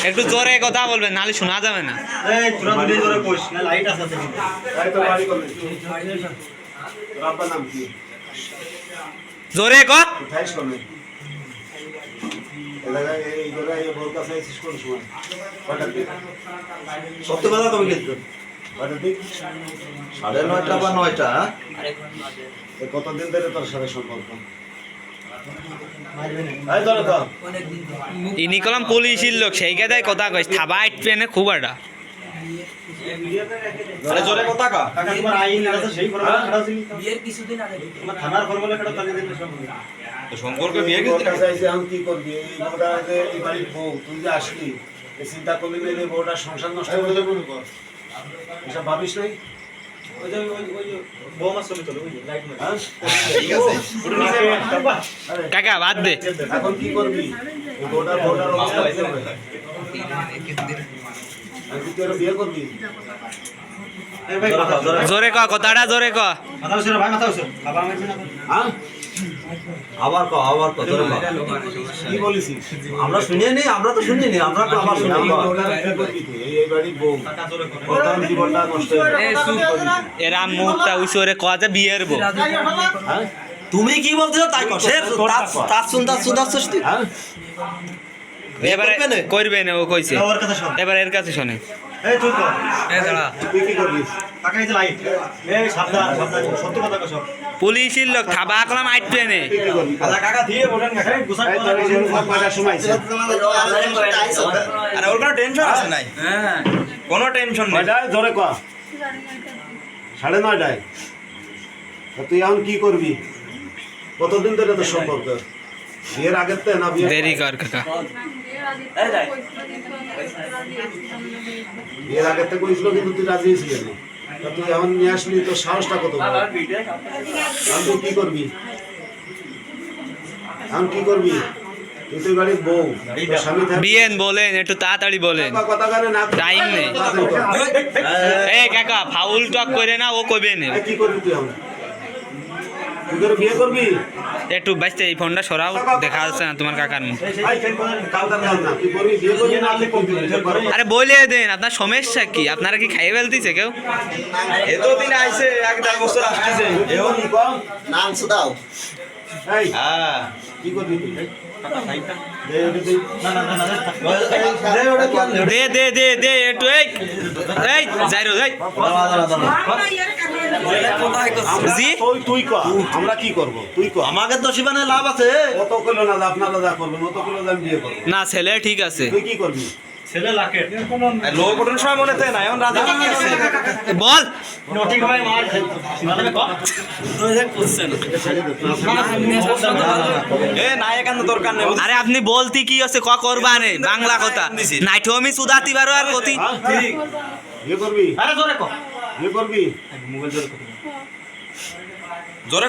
একটু জোরে কথা বলবেন, নাহলে শোনা যাবে না। জোরে ক। সত্যবেলা কবে গেছিল? 9:30 বা 9টা। কতদিন ধরে তোর সাথে সম্পর্ক? ইনি কলম পুলিশের লোক, সেই কথাই কথা কইস, থাবা আইটবে না খুব একটা। জোরে কথা কা। তোমার আইন আছে সেই ফরমাল খাড়া ছিল বিয়ের কিছুদিন আগে তোমার থানার ফরমালে খাড়া তালি দিন সব সম্পর্ক বিয়ে কি চাইছে? আমি কি করবি? এই বউটা যে এই বাড়ির বউ, তুই যে আসলি, এই চিন্তা করলি না এই বউটা সংসার নষ্ট করে দেবো না? এসব ভাবিস নাই? ওই যে বউ মাছ চলে চলো ওই যে লাইট মার। ঠিক আছে, ওটা নিচে বাবা কাকা বাদ দে। এখন কি করবি? এই বউটার অবস্থা হয়েছে আমি কি তোর বিয়ে করবি? এই ভাই কথা জোরে জোরে ক, কথাটা জোরে ক। কথা হইছে ভাই কথা হইছে বাবা আমাকে না হ্যাঁ, আবার কো জোরে কো। কি বলিস? আমরা শুনিয়ে নি, আমরা তো শুনিনি, আমরা তো আবার শুনি। কি করবি তুই? এই বাড়ির বউ, টাকা জোরে কথা ওর জীবনটা নষ্ট হয়ে যাবে। এরা মুখটা উইসরে কজে বিয়ের বউ। হ্যাঁ, তুমি কি বলছো তাই কর। সে তার সুন্দর সৃষ্টি। হ্যাঁ, এবারে করবে না, ও কইছে। ওর কথা শোন এবার এর কাছে শোনে। এই চুপ কর এই দাঁড়া। তুই কি করবি? টাকা এই যে লাইট এই সাবধান সাবধান সত্য কথা কইছ পুলিশের লোক থাবা কলম আইটবে না। তুই কি করবি? আলা কাকা দিয়ে বলেন কাকা এই গুছাই এই তোর এই সব কয়টার সময় আছে? আরে ওর কোনো টেনশন আছে নাই। হ্যাঁ, কোনো টেনশন নেই। কয়টায়? জোরে কো। 9:30টায়। তা তুই এখন কি করবি? কতদিন ধরে তোর সম্পর্ক? বিয়ের আগের থেকে না বিয়ে? দেরি কর কাকা। বিয়ের আগের থেকে কইছিল কিন্তু তুই রাজি ছিলি না। তা তুই এখন নিয়ে আসলি, তোর সাহসটা কত বড়? এখন তুই কি করবি? এখন কি করবি? তুই তো বাড়ির বউ, তোর স্বামী থাকবে। বিয়েন বলেন, একটু তাড়াতাড়ি বলেন, কথা কানে না। টাইম নেই। এ কাকা ফাউল টক করে না, ও কইবে না। কি করবি তুই এখন? তুই করে বিয়ে করবি? একটু বাইতে এই ফোনটা সরাও, দেখা যাচ্ছে না তোমার কাকার মুখ। ভাই কেন কালকা কাল না, তুই করবি বিয়ে করবি না তুই করবি? আরে বলে দেন, আপনার সমস্যা কি? আপনারা কি খাইয়ে ফেলতেছে কেউ? এতদিন আইছে, 1.5 বছর আসতেছে। এখন কি কম? নাম সুদাও। এই হ্যাঁ, কি করবি তুই? দে দে দে দে একটু। এই এই যাই রো যাই জি। তুই ক, আমরা কি করব? তুই ক। আমাকে তো শিবানে লাভ আছে। কত কইলো না আপনারা যা করবেন, অত কইলো আমি বিয়ে করব। না ছেলে ঠিক আছে। তুই কি করবি? ছেলে লাকেট লোক ওঠার সময় মনে থাকে না, এখন রাজি আছে। বল নটি ভাই মার মানে কো এ না এখানে দরকার নেই। আরে আপনি বলতি কি আছে ক করবা নে বাংলা কথা নাইটো আমি সুদাতি পারো আর কতি ঠিক বিয়ে করবি? আরে জোরে কো বিয়ে করবি? মোবাইল জোরে কো জোরে